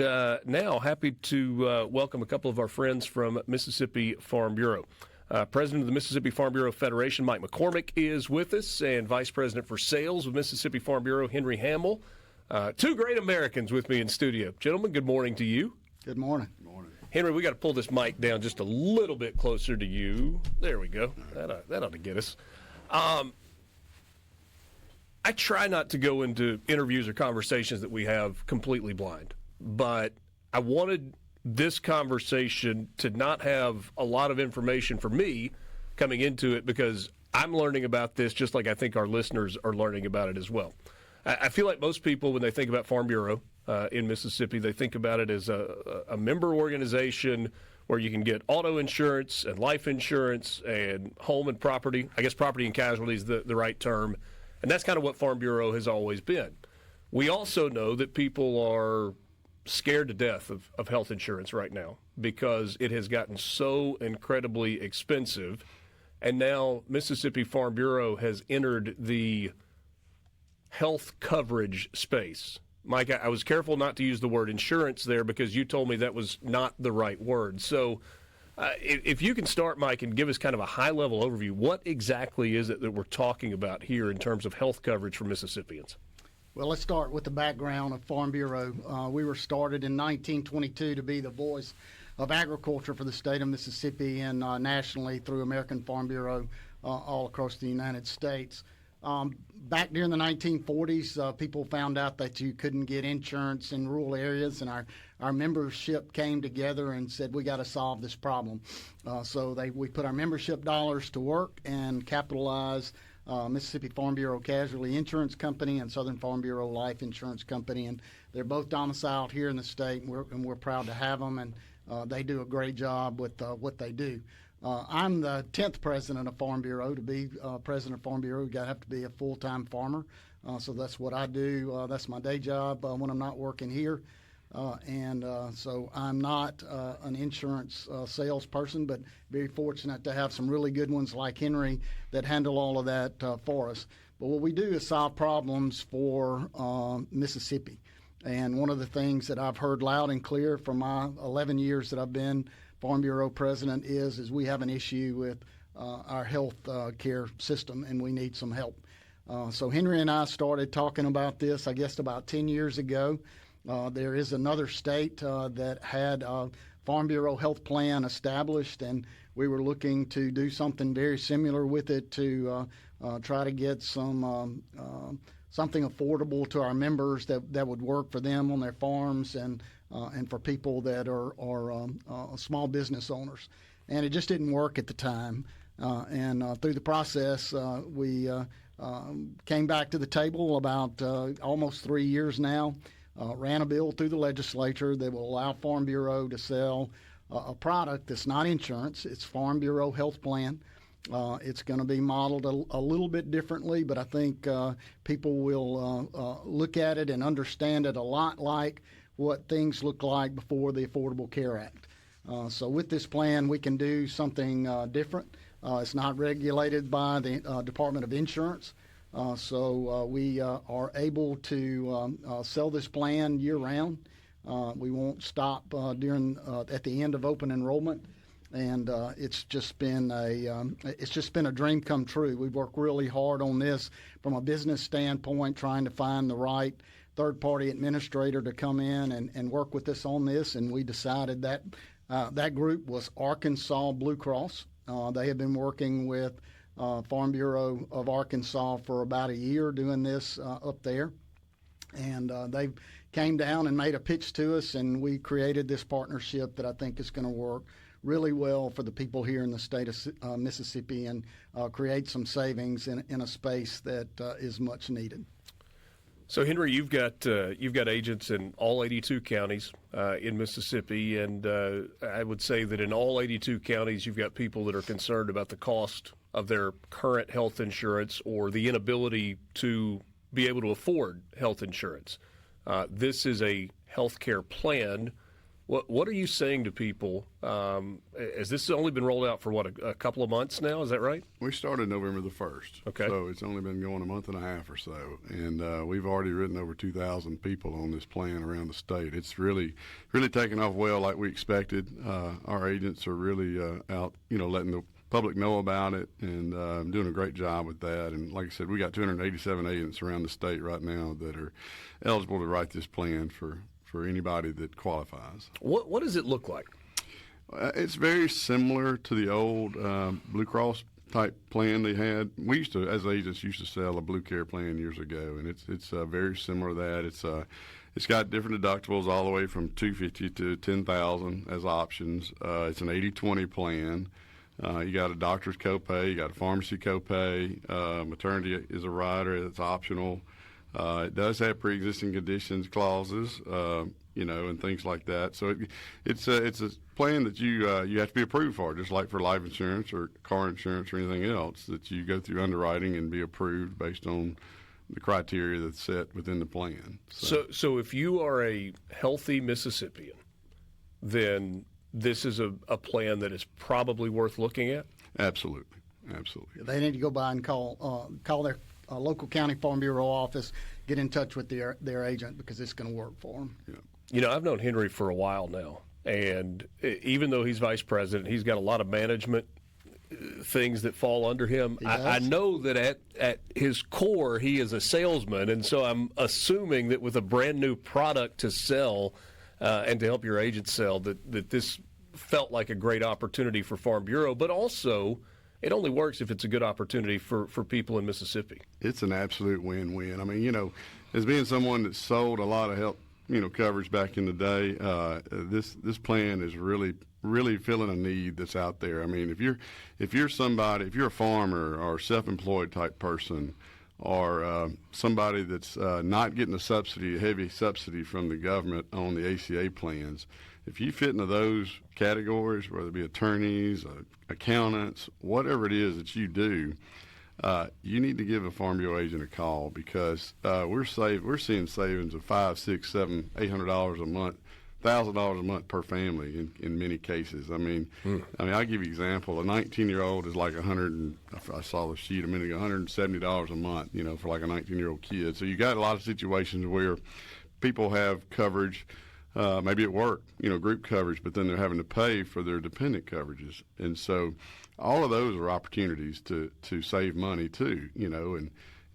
Now, happy to welcome a couple of our friends from Mississippi Farm Bureau. President of the Mississippi Farm Bureau Federation, Mike McCormick, is with us, and Vice President for Sales with Mississippi Farm Bureau, Henry Hammil. Two great Americans with me in studio. Gentlemen, good morning to you. Good morning. Good morning. Henry, we got to pull this mic down just a little bit closer to you. There we go. That ought to get us. I try not to go into interviews or conversations that we have completely blind, but I wanted this conversation to not have a lot of information for me coming into it because I'm learning about this just like I think our listeners are learning about it as well. I feel like most people, when they think about Farm Bureau in Mississippi, they think about it as a member organization where you can get auto insurance and life insurance and home and property. I guess property and casualty is the right term. And that's kind of what Farm Bureau has always been. We also know that people are scared to death of health insurance right now because it has gotten so incredibly expensive. And now Mississippi Farm Bureau has entered the health coverage space. Mike, I was careful not to use the word insurance there because you told me that was not the right word. So if you can start, Mike, and give us kind of a high-level overview, what exactly is it that we're talking about here in terms of health coverage for Mississippians? Well, let's start with the background of Farm Bureau. We were started in 1922 to be the voice of agriculture for the state of Mississippi and nationally through American Farm Bureau all across the United States. Back during the 1940s, people found out that you couldn't get insurance in rural areas, and our membership came together and said, we got to solve this problem. So we put our membership dollars to work and capitalized Mississippi Farm Bureau Casualty Insurance Company and Southern Farm Bureau Life Insurance Company, and they're both domiciled here in the state, and we're proud to have them, and they do a great job with what they do. I'm the 10th president of Farm Bureau. To be president of Farm Bureau, you got to have to be a full-time farmer. So that's what I do. That's my day job when I'm not working here. So I'm not an insurance salesperson, but very fortunate to have some really good ones like Henry that handle all of that for us. But what we do is solve problems for Mississippi. And one of the things that I've heard loud and clear from my 11 years that I've been Farm Bureau president is we have an issue with our health care system, and we need some help. So Henry and I started talking about this, I guess, about 10 years ago. There is another state that had a Farm Bureau health plan established, and we were looking to do something very similar with it to try to get something affordable to our members that would work for them on their farms and for people that are small business owners. And it just didn't work at the time. Through the process, we came back to the table about almost 3 years now, ran a bill through the legislature that will allow Farm Bureau to sell a product that's not insurance. It's Farm Bureau Health Plan. It's going to be modeled a little bit differently, but I think people will look at it and understand it a lot like what things look like before the Affordable Care Act. So with this plan, we can do something different. It's not regulated by the Department of Insurance. So we are able to sell this plan year-round. We won't stop at the end of open enrollment. And it's just been a dream come true. We've worked really hard on this from a business standpoint, trying to find the right third-party administrator to come in and work with us on this. And we decided that that group was Arkansas Blue Cross. They have been working with Farm Bureau of Arkansas for about a year doing this up there. And they came down and made a pitch to us, and we created this partnership that I think is going to work really well for the people here in the state of Mississippi and create some savings in a space that is much needed. So, Henry, you've got agents in all 82 counties in Mississippi, and I would say that in all 82 counties, you've got people that are concerned about the cost of their current health insurance or the inability to be able to afford health insurance. This is a health care plan What are you saying to people? Has this only been rolled out for, a couple of months now? Is that right? We started November the 1st. Okay. So it's only been going a month and a half or so. And we've already written over 2,000 people on this plan around the state. It's really taken off well like we expected. Our agents are really out, letting the public know about it and doing a great job with that. And like I said, we got 287 agents around the state right now that are eligible to write this plan for anybody that qualifies. What does it look like? It's very similar to the old Blue Cross type plan they had. We used to, as agents, sell a Blue Care plan years ago, and it's very similar to that. It's got different deductibles all the way from $250 to $10,000 as options. It's an 80/20 plan. You got a doctor's copay, you got a pharmacy copay. Maternity is a rider; it's optional. It does have pre-existing conditions clauses, and things like that. So it's a plan that you have to be approved for, just like for life insurance or car insurance or anything else, that you go through underwriting and be approved based on the criteria that's set within the plan. So if you are a healthy Mississippian, then this is a plan that is probably worth looking at? Absolutely. They need to go by and call their local county farm bureau office, get in touch with their agent, because it's going to work for them. Yeah. I've known Henry for a while now, and even though he's vice president, he's got a lot of management things that fall under him. I know that at his core, he is a salesman, and so I'm assuming that with a brand new product to sell and to help your agent sell, that this felt like a great opportunity for Farm Bureau, but also it only works if it's a good opportunity for people in Mississippi. It's an absolute win-win. I mean, as being someone that sold a lot of health, coverage back in the day, this plan is really filling a need that's out there. I mean, if you're a farmer or a self-employed type person, or somebody that's not getting a heavy subsidy from the government on the ACA plans, if you fit into those categories, whether it be attorneys, accountants, whatever it is that you do, you need to give a Farm Bureau agent a call, because we're seeing savings of $500, $600, $700, $800 a month, $1,000 a month per family in many cases. I mean, I'll give you an example. A 19-year-old is like I saw the sheet a minute ago, $170 a month, for like a 19-year-old kid. So you got a lot of situations where people have coverage, maybe at work, group coverage, but then they're having to pay for their dependent coverages. And so all of those are opportunities to save money too,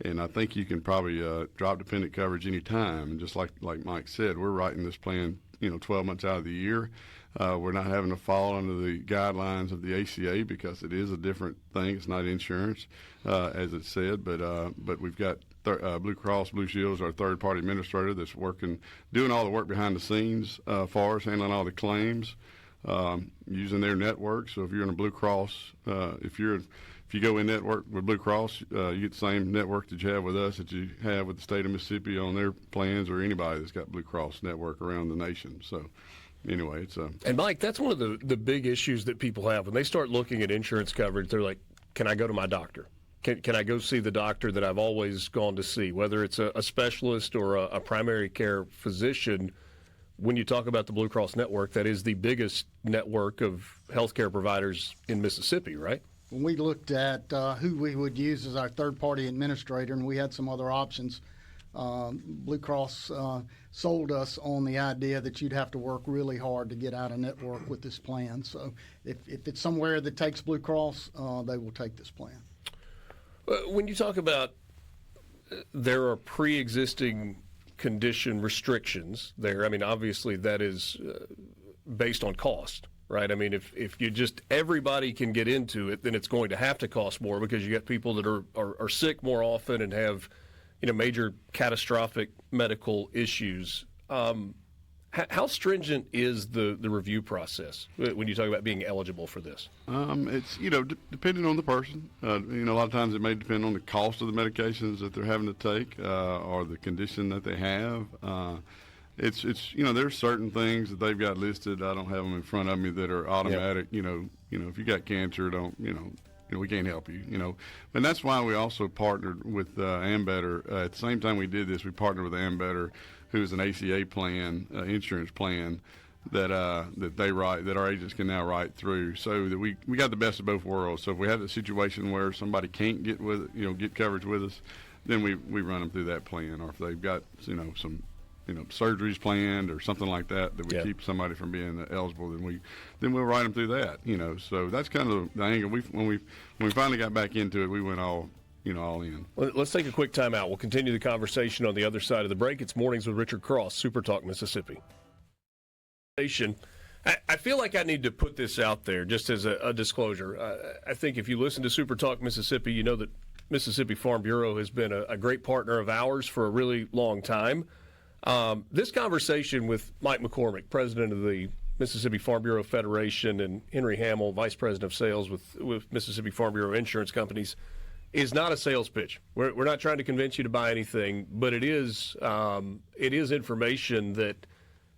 and I think you can probably drop dependent coverage any time. And just like Mike said, we're writing this plan 12 months out of the year. We're not having to fall under the guidelines of the ACA, because it is a different thing. It's not insurance, as it said, but we've got Blue Cross Blue Shield is our third-party administrator that's doing all the work behind the scenes for us, handling all the claims, using their network. So if you're in a Blue Cross, if you go in network with Blue Cross, you get the same network that you have with us that you have with the state of Mississippi on their plans, or anybody that's got Blue Cross network around the nation. So anyway, it's And Mike, that's one of the big issues that people have when they start looking at insurance coverage. They're like, can I go to my doctor? Can I go see the doctor that I've always gone to see, whether it's a specialist or a primary care physician? When you talk about the Blue Cross network, that is the biggest network of healthcare providers in Mississippi, right? When we looked at who we would use as our third-party administrator, and we had some other options, Blue Cross sold us on the idea that you'd have to work really hard to get out of network with this plan. So if it's somewhere that takes Blue Cross, they will take this plan. When you talk about there are pre-existing condition restrictions there, I mean, obviously that is based on cost, right? I mean, if you just everybody can get into it, then it's going to have to cost more, because you got people that are sick more often and have, major catastrophic medical issues. How stringent is the review process when you talk about being eligible for this? It's, depending on the person. A lot of times it may depend on the cost of the medications that they're having to take or the condition that they have. It's there's certain things that they've got listed. I don't have them in front of me that are automatic. Yep. If you got cancer, we can't help you. And that's why we also partnered with Ambetter. At the same time we did this, we partnered with Ambetter, who's an ACA plan, insurance plan, that they write, that our agents can now write through, so that we got the best of both worlds. So if we have a situation where somebody can't get get coverage with us, then we run them through that plan. Or if they've got some surgeries planned or something like that we keep somebody from being eligible, then we'll write them through that. So that's kind of the angle. When we finally got back into it, we went all in. Well, let's take a quick time out. We'll continue the conversation on the other side of the break. It's Mornings with Richard Cross, SuperTalk, Mississippi. I feel like I need to put this out there just as a disclosure. I think if you listen to SuperTalk Mississippi, you know that Mississippi Farm Bureau has been a great partner of ours for a really long time. This conversation with Mike McCormick, president of the Mississippi Farm Bureau Federation, and Henry Hammil, vice president of sales with Mississippi Farm Bureau Insurance Companies, is not a sales pitch. We're not trying to convince you to buy anything, but it is information that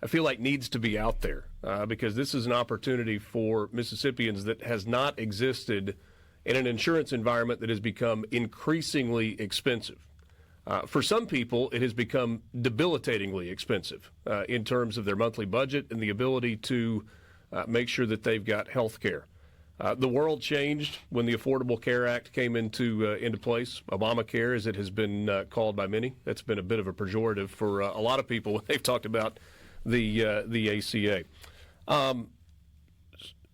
I feel like needs to be out there because this is an opportunity for Mississippians that has not existed in an insurance environment that has become increasingly expensive. For some people, it has become debilitatingly expensive in terms of their monthly budget and the ability to make sure that they've got health care. The world changed when the Affordable Care Act came into place. Obamacare, as it has been called by many, that's been a bit of a pejorative for a lot of people when they've talked about the ACA.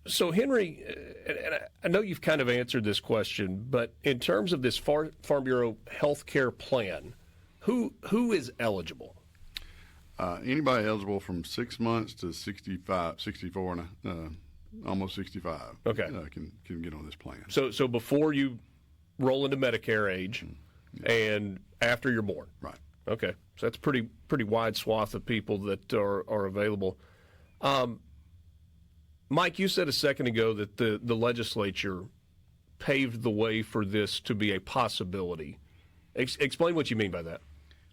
So, Henry, and I know you've kind of answered this question, but in terms of this Farm Bureau health care plan, who is eligible? Anybody eligible from 6 months to 64 and almost 65 can get on this plan. So before you roll into Medicare age and after you're born. Right. Okay. So that's pretty wide swath of people that are available. Mike, you said a second ago that the legislature paved the way for this to be a possibility. Explain what you mean by that.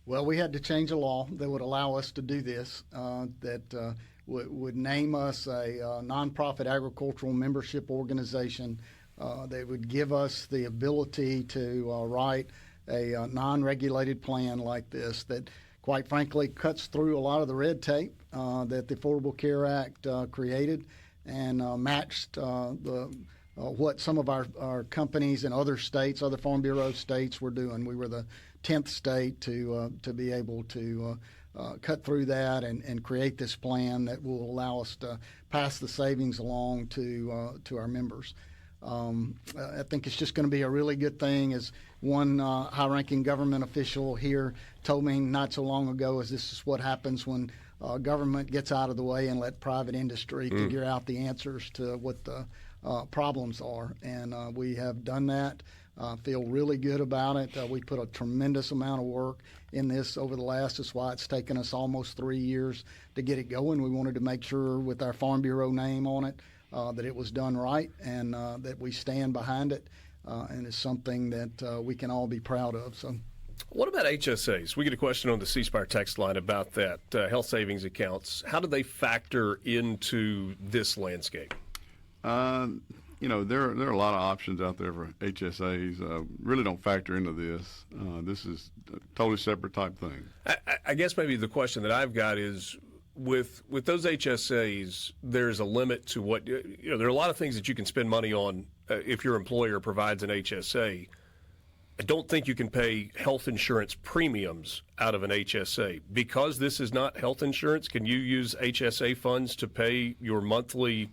Well, we had to change a law that would allow us to do this, that would name us a nonprofit agricultural membership organization that would give us the ability to write a non-regulated plan like this that, quite frankly, cuts through a lot of the red tape that the Affordable Care Act created and matched what some of our companies in other states, other Farm Bureau states, were doing. We were the 10th state to be able to cut through that and create this plan that will allow us to pass the savings along to our members. I think it's just going to be a really good thing. As one high-ranking government official here told me not so long ago, is this is what happens when government gets out of the way and let private industry figure out the answers to what the problems are. And we have done that. Feel really good about it. We put a tremendous amount of work in this over the last. That's why it's taken us almost 3 years to get it going. We wanted to make sure with our Farm Bureau name on it that it was done right and that we stand behind it. And it's something that we can all be proud of. So, what about HSAs? We get a question on the C Spire text line about that. Health savings accounts. How do they factor into this landscape? There are a lot of options out there for HSAs. Really don't factor into this. This is a totally separate type thing. I guess maybe the question that I've got is with those HSAs, there's a limit to what there are a lot of things that you can spend money on if your employer provides an HSA. I don't think you can pay health insurance premiums out of an HSA. Because this is not health insurance, can you use HSA funds to pay your monthly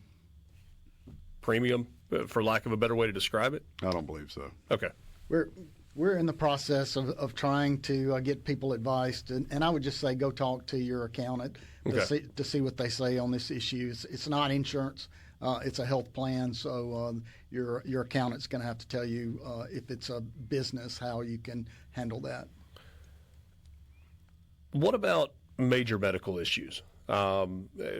premium, for lack of a better way to describe it? I don't believe so. Okay. We're in the process of trying to get people advised, and I would just say go talk to your accountant to see what they say on this issue. It's not insurance. It's a health plan, so your accountant's going to have to tell you if it's a business, how you can handle that. What about major medical issues?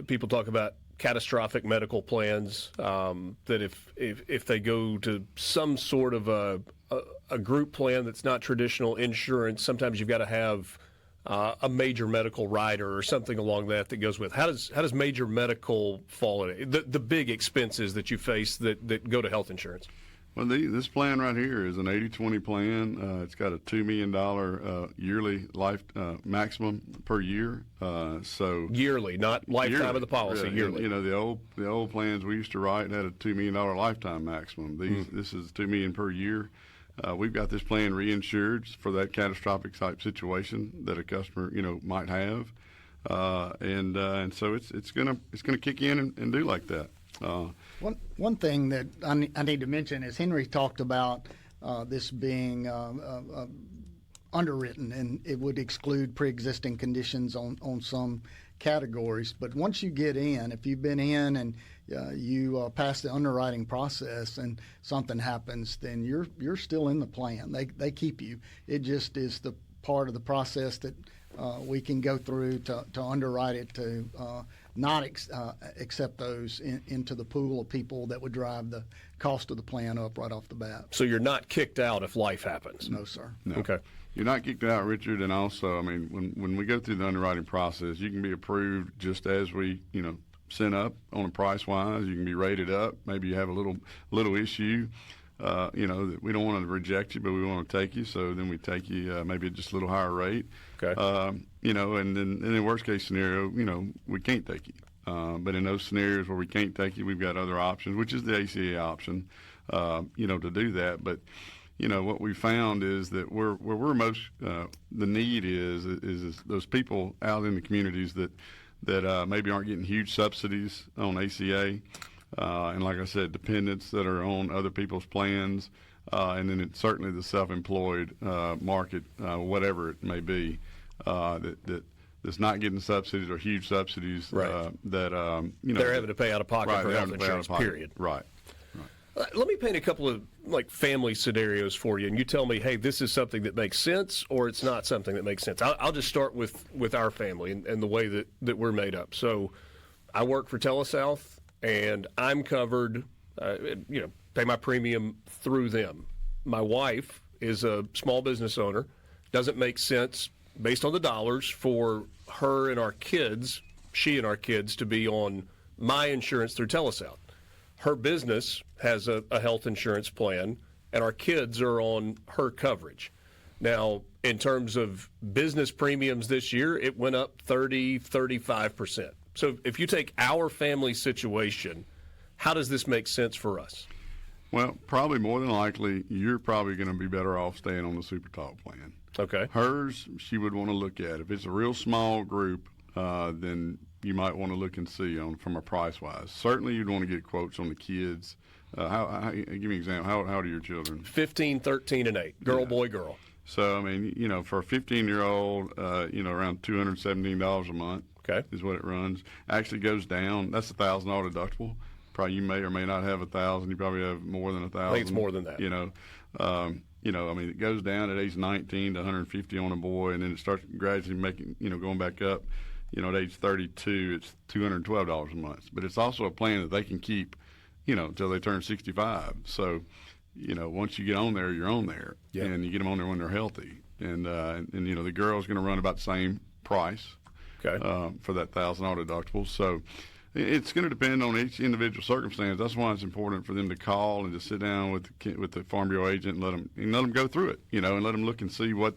People talk about catastrophic medical plans, that if they go to some sort of a group plan that's not traditional insurance, sometimes you've got to have a major medical rider or something along that goes with. How does major medical fall in? The big expenses that you face that go to health insurance? Well, this plan right here is an 80-20 plan. It's got a $2 million yearly life maximum per year. So Yearly, not lifetime yearly, of the policy. yeah. Yearly. You know, the old plans we used to write had a $2 million lifetime maximum. This is $2 million per year. We've got this plan reinsured for that catastrophic type situation that a customer might have, and so it's gonna kick in and do like that. One thing that I need to mention is Henry talked about this being underwritten, and it would exclude pre-existing conditions on some categories. But once you get in, if you've been in and you pass the underwriting process and something happens, then you're still in the plan. They keep you. It just is the part of the process that we can go through to underwrite it to not accept those into the pool of people that would drive the cost of the plan up right off the bat. So you're not kicked out if life happens? No, sir. No. Okay. You're not kicked out, Richard, and also, I mean, when we go through the underwriting process, you can be approved just as we, sent up on a price-wise. You can be rated up. Maybe you have a little issue, that we don't want to reject you, but we want to take you. So then we take you maybe at just a little higher rate. Okay. And then in the worst-case scenario, we can't take you. But in those scenarios where we can't take you, we've got other options, which is the ACA option, to do that. But what we found is that where we're most the need is those people out in the communities that maybe aren't getting huge subsidies on ACA, and like I said, dependents that are on other people's plans, and then it's certainly the self-employed market, whatever it may be, that's not getting subsidies or huge subsidies. Right. They're having to pay out of pocket right, for health insurance. Period. Right. Let me paint a couple of family scenarios for you, and you tell me, hey, this is something that makes sense, or it's not something that makes sense. I'll just start with our family and the way that we're made up. So, I work for TeleSouth, and I'm covered. Pay my premium through them. My wife is a small business owner. Doesn't make sense based on the dollars for her and our kids, she and our kids, to be on my insurance through TeleSouth. Her business has a health insurance plan, and our kids are on her coverage. Now, in terms of business premiums this year, it went up 35%. So if you take our family situation, how does this make sense for us? Well, probably more than likely, you're probably going to be better off staying on the SuperTalk plan. Okay. Hers, she would want to look at. If it's a real small group, then you might want to look and see on from a price-wise. Certainly, you'd want to get quotes on the kids. Give me an example. How old are your children? 15, 13, and 8. Girl, boy, girl. So, I mean, for a 15-year-old, around $217 a month is what it runs. Actually goes down. That's a $1,000 deductible. Probably you may or may not have 1,000. You probably have more than 1,000. I think it's more than that. It goes down at age 19 to 150 on a boy, and then it starts gradually going back up. At age 32, it's $212 a month. But it's also a plan that they can keep, until they turn 65. So, once you get on there, you're on there, and you get them on there when they're healthy. And the girl's going to run about the same price for that $1,000 deductible. So it's going to depend on each individual circumstance. That's why it's important for them to call and just sit down with the Farm Bureau agent and let them go through it, and let them look and see what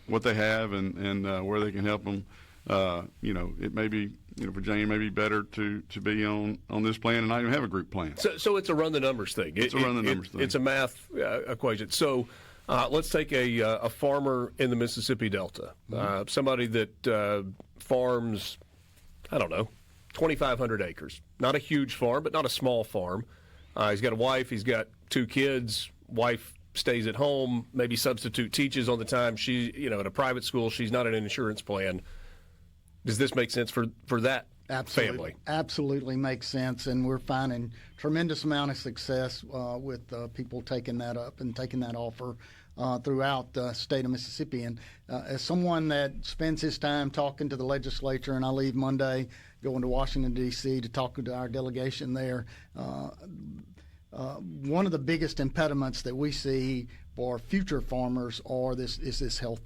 they have and where they can help them. It may be, for Jane, may be better to be on this plan and not even have a group plan. So it's a run the numbers thing. It's a run the numbers thing. It's a math equation. So let's take a farmer in the Mississippi Delta, somebody that farms, 2,500 acres. Not a huge farm, but not a small farm. He's got a wife. He's got 2 kids. Wife stays at home, maybe substitute teaches on the time she, at a private school. She's not in an insurance plan. Does this make sense for that family? Absolutely makes sense, and we're finding tremendous amount of success with people taking that up and taking that offer throughout the state of Mississippi. And as someone that spends his time talking to the legislature, and I leave Monday going to Washington, D.C. to talk to our delegation there, one of the biggest impediments that we see for future farmers is this health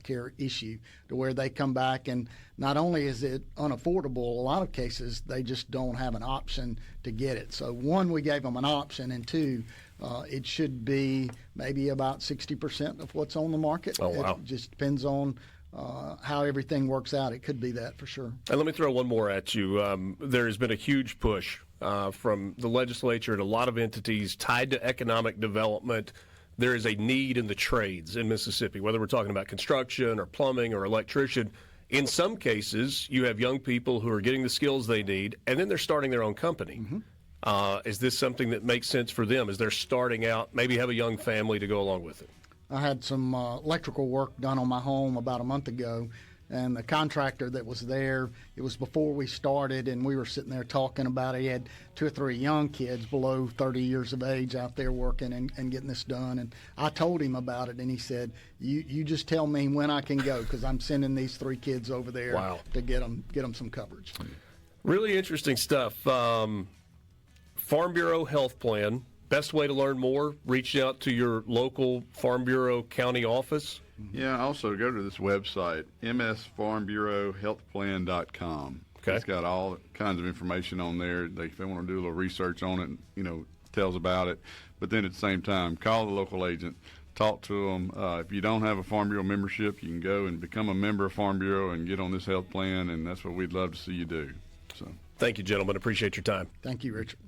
care issue, to where they come back and not only is it unaffordable, a lot of cases they just don't have an option to get it. So one, we gave them an option, and two, It should be maybe about 60% of what's on the market. Oh, wow. It just depends on how everything works out. It could be that for sure. And let me throw one more at you. There has been a huge push from the legislature and a lot of entities tied to economic development. There is a need in the trades in Mississippi, whether we're talking about construction or plumbing or electrician. In some cases, you have young people who are getting the skills they need, and then they're starting their own company. Is this something that makes sense for them as they're starting out, maybe have a young family to go along with it? I had some electrical work done on my home about a month ago, and the contractor that was there, it was before we started, and we were sitting there talking about it. He had 2 or 3 young kids below 30 years of age out there working and getting this done. And I told him about it, and he said, you just tell me when I can go, because I'm sending these 3 kids over there to get them some coverage. Really interesting stuff. Farm Bureau Health Plan. Best way to learn more, reach out to your local Farm Bureau county office. Yeah, also go to this website, msfarmbureauhealthplan.com. Okay. It's got all kinds of information on there. If they want to do a little research on it, tells about it. But then at the same time, call the local agent, talk to them. If you don't have a Farm Bureau membership, you can go and become a member of Farm Bureau and get on this health plan, and that's what we'd love to see you do. So, thank you, gentlemen. Appreciate your time. Thank you, Richard.